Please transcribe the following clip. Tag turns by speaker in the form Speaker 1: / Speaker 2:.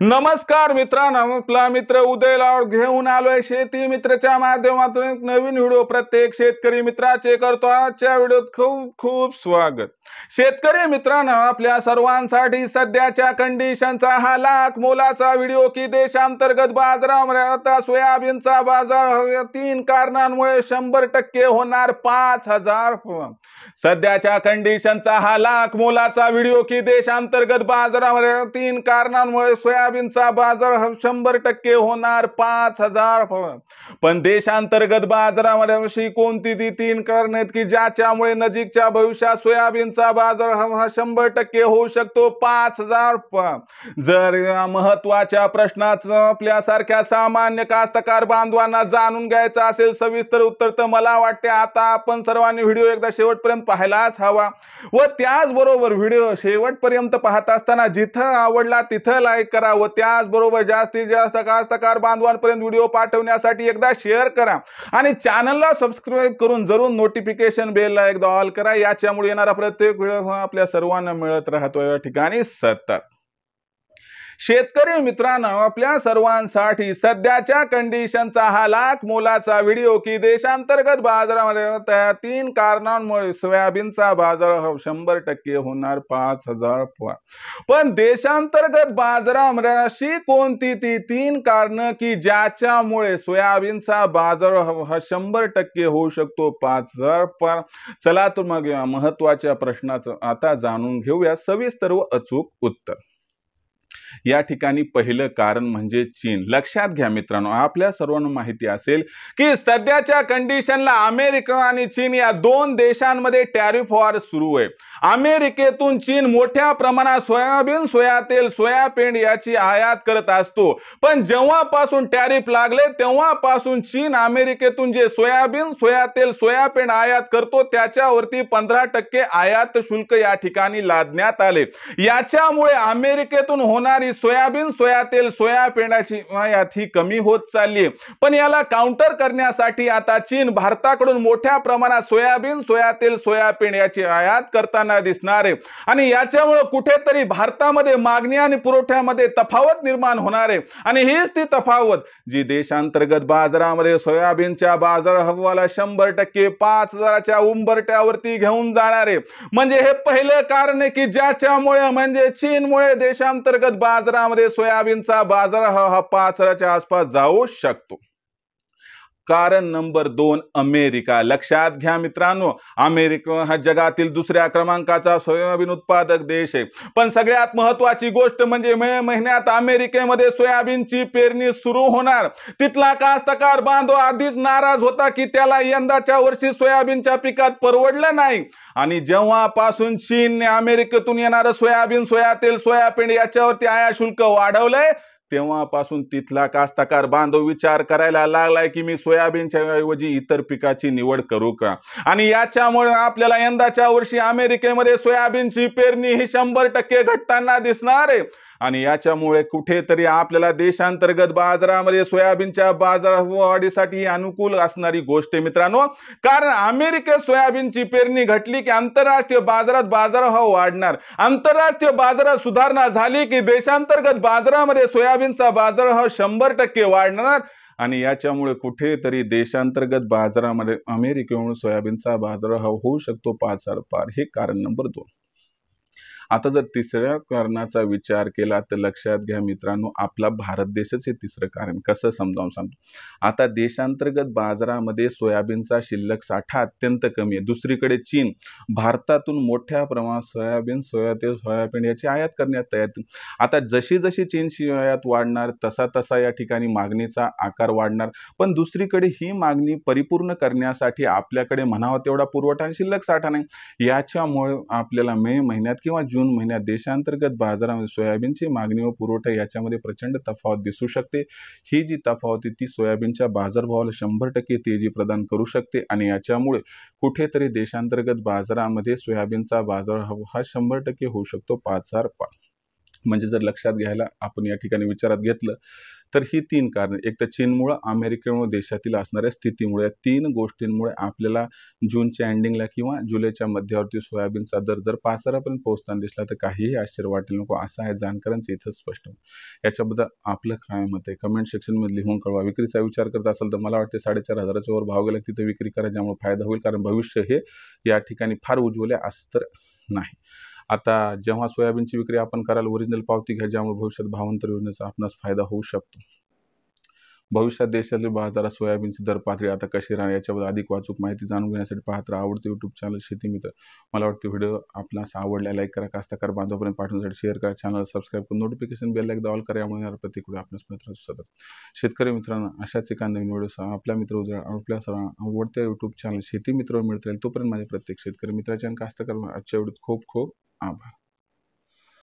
Speaker 1: नमस्कार मित्रांनो, आपला मित्र उदय लाड घेऊन आलोय शेती मित्रच्या माध्यमातून एक नवीन व्हिडिओ. प्रत्येक शेतकरी मित्राचे करतो आजच्या व्हिडिओत खूप खूप स्वागत. शेतकरी मित्रांनो, आपल्या सर्वांसाठी सध्याच्या कंडिशनचा हा लाख मोलाचा व्हिडिओ की देशांतर्गत बाजारामध्ये आता सोयाबीनचा बाजार 3 कारणांमुळे 100% होणार 5,000. सध्याच्या कंडिशनचा हा लाख मोलाचा व्हिडिओ की देशांतर्गत बाजारामध्ये 3 कारणांमुळे सोयाबीनचा बाजार 100% होणार 5,000. पण देशांतर्गत बाजारामध्ये अशी कोणती ती 3 कारण आहेत की ज्याच्यामुळे नजीकच्या भविष्यात सोयाबीनचा बाजार 100% होऊ शकतो 5,000. जर या महत्वाच्या प्रश्नाचं आपल्यासारख्या सामान्य कास्तकार बांधवांना जाणून घ्यायचं असेल सविस्तर उत्तर, तर मला वाटते आता आपण सर्वांनी व्हिडिओ एकदा शेवटपर्यंत पाहायलाच हवा. व त्याचबरोबर व्हिडिओ शेवटपर्यंत पाहत असताना जिथं आवडला तिथं लाईक करा व त्याचबरोबर जास्तीत जास्त कास्तकार बांधवांपर्यंत व्हिडिओ पाठवण्यासाठी एकदा शेअर करा आणि चॅनलला सबस्क्राईब करून जरूर नोटिफिकेशन बेलला एकदा ऑल करा. याच्यामुळे येणारा प्रत्येक व्हिडिओ आपल्या सर्वांना मिळत राहतो या ठिकाणी सतत. शेतकरी मित्रांनो, आपल्या सर्वांसाठी सध्याच्या कंडिशनचा हा लाख मोलाचा व्हिडिओ की देशांतर्गत बाजारामध्ये त्या 3 कारणांमुळे सोयाबीनचा बाजार 100% होणार 5,000. पण देशांतर्गत बाजारामध्ये अशी कोणती ती 3 कारणं की ज्याच्यामुळे सोयाबीनचा बाजार 100% होऊ शकतो 5,000. चला तर मग या महत्वाच्या प्रश्नाचं आता जाणून घेऊया सविस्तर व अचूक उत्तर. या ठिकाणी पहिलं कारण म्हणजे चीन. लक्षात घ्या मित्रांनो, आपल्या सर्वांना माहिती असेल की सध्याच्या कंडिशनला अमेरिका आणि चीन या 2 देशांमध्ये टॅरिफ वॉर सुरू आहे. अमेरिकेतून चीन मोठ्या प्रमाणात सोयाबीन, सोयातेल, सोयापेंड याची आयात करत असतो. पण जेव्हापासून टॅरिफ लागले तेव्हापासून चीन अमेरिकेतून जे सोयाबीन, सोयातेल, सोयापेंड आयात करतो त्याच्यावरती 15% आयात शुल्क या ठिकाणी लादण्यात आले. याच्यामुळे अमेरिकेतून होणारी सोयाबीन, सोयातेल, सोयापेंडाची आयात ही कमी होत चालली. पण याला काउंटर करण्यासाठी आता चीन भारताकडून मोठ्या प्रमाणात सोयाबीन, सोयातेल, सोयापेंड याची आयात करताना दिसणार आहे आणि याच्यामुळे कुठेतरी भारतामध्ये मागणी आणि पुरवठ्यामध्ये तफावत निर्माण होणार आहे. आणि हीच ती तफावत जी देशांतर्गत बाजारामध्ये सोयाबीनच्या बाजार हवाला 100% 5,000च्या उंबरठ्यावरती घेऊन जाणार आहे. म्हणजे हे पहिलं कारण आहे की ज्याच्यामुळे म्हणजे चीनमुळे देशांतर्गत बाजारामध्ये सोयाबीनचा बाजार हा 5,000च्या आसपास जाऊ शकतो. कारण नंबर 2 अमेरिका. लक्षात घ्या मित्रांनो, अमेरिका हा जगातील 2ऱ्या क्रमांकाचा सोयाबीन उत्पादक देश आहे. पण सगळ्यात महत्वाची गोष्ट म्हणजे मे महिन्यात अमेरिकेमध्ये सोयाबीनची पेरणी सुरू होणार. तिथला कास्तकार बांधव आधीच नाराज होता की त्याला यंदाच्या वर्षी सोयाबीनच्या पिकात परवडलं नाही. आणि जेव्हापासून चीनने अमेरिकेतून येणारं सोयाबीन, सोयातेल, सोयापेंड याच्यावरती आयात शुल्क वाढवलंय तेव्हापासून तिथला कास्तकार बांधव विचार करायला लागलाय की मी सोयाबीनच्या ऐवजी इतर पिकाची निवड करू का. आणि याच्यामुळे आपल्याला यंदाच्या वर्षी अमेरिकेमध्ये सोयाबीनची पेरणी ही 100% घटताना दिसणार आहे. आणि याच्यामुळे कुठेतरी आपल्याला देशांतर्गत बाजारामध्ये सोयाबीनच्या बाजार वाढीसाठी अनुकूल असणारी गोष्ट आहे मित्रांनो. कारण अमेरिकेत सोयाबीनची पेरणी घटली की आंतरराष्ट्रीय बाजारात बाजारभाव वाढणार. आंतरराष्ट्रीय बाजारात सुधारणा झाली की देशांतर्गत बाजारामध्ये सोयाबीनचा बाजारभाव 100% वाढणार. आणि याच्यामुळे कुठेतरी देशांतर्गत बाजारामध्ये अमेरिकेहून सोयाबीनचा बाजारभाव होऊ शकतो 5,000 पार. हे कारण नंबर 2. आता जर तिसऱ्या कारणाचा विचार केला तर लक्षात घ्या मित्रांनो, आपला भारत देशच हे तिसरं कारण. कसं समजावून सांगतो. आता देशांतर्गत बाजारामध्ये सोयाबीनचा शिल्लक साठा अत्यंत कमी आहे. दुसरीकडे चीन भारतातून मोठ्या प्रमाणात सोयाबीन, सोयातेल, सोयाबीन याची आयात करण्यात तयार. आता जशी जशी चीनची आयात वाढणार तसा तसा या ठिकाणी मागणीचा आकार वाढणार. पण दुसरीकडे ही मागणी परिपूर्ण करण्यासाठी आपल्याकडे म्हणावा तेवढा पुरवठा आणि शिल्लक साठा नाही. याच्यामुळे आपल्याला मे महिन्यात किंवा जून महिन्यात देशांतर्गत बाजारामध्ये सोयाबीनची मागणी व पुरवठा याच्यामध्ये प्रचंड तफावत दिसू शकते. ही जी तफावत ती सोयाबीनच्या बाजारभावाला 100% तेजी प्रदान करू शकते आणि याच्यामुळे कुठेतरी देशांतर्गत बाजारामध्ये सोयाबीनचा बाजारभाव हा 100% होऊ शकतो 5,000 पार. म्हणजे जर लक्षात घ्यायला आपण या ठिकाणी विचारात घेतलं तर ही 3 कारणे, एक तर चीनमुळं, अमेरिकेमुळे देशातील असणाऱ्या स्थितीमुळे, 3 गोष्टींमुळे आपल्याला जूनच्या एंडिंगला किंवा जुलैच्या मध्यावरती सोयाबीनचा दर जर 5,000पर्यंत पोहोचताना दिसला तर काहीही आश्चर्य वाटेल नको, असं आहे जाणकारांचं इथं स्पष्ट. याच्याबद्दल आपलं काय मत आहे कमेंट सेक्शनमध्ये लिहून कळवा. विक्रीचा विचार करत असाल तर मला वाटते 4,500च्या वर भाव गेला तिथे विक्री करा, ज्यामुळे फायदा होईल, कारण भविष्य हे या ठिकाणी फार उज्ज्वल आहे असं तर नाही. आता जेव्हा सोयाबीनची विक्री आपण कराल ओरिजिनल पावती घ्या, ज्यामुळे भविष्यात भावांतर योजनेचा आपणास फायदा होऊ शकतो. भविष्यात देशातील बाजारात सोयाबीनची दर पातळी आता कशी राहणार याच्याबद्दल अधिक वाचूक माहिती जाणून घेण्यासाठी पाहत राहा आवडते यूट्यूब चॅनल शेती मित्र. मला वाटतं व्हिडिओ आपणास आवडला लाईक करा, कास्तकार बांधवापर्यंत पाठवण्यासाठी शेअर करा, चॅनल सबस्क्राईब करून नोटिफिकेशन बेल एकदा ऑल करा, यामुळे येणारा प्रत्येक व्हिडिओ आपणास मित्र सतत. शेतकरी मित्रांनो, अशाच एका नवीन व्हिडिओ आपल्या मित्र आपल्या सर्व आवडत्या यूट्यूब चॅनल शेती मित्रावर मिळत राहील. तोपर्यंत माझे प्रत्येक शेतकरी मित्राच्या आणि कास्तकार आजच्या व्हिडिओत खूप खूप आभार.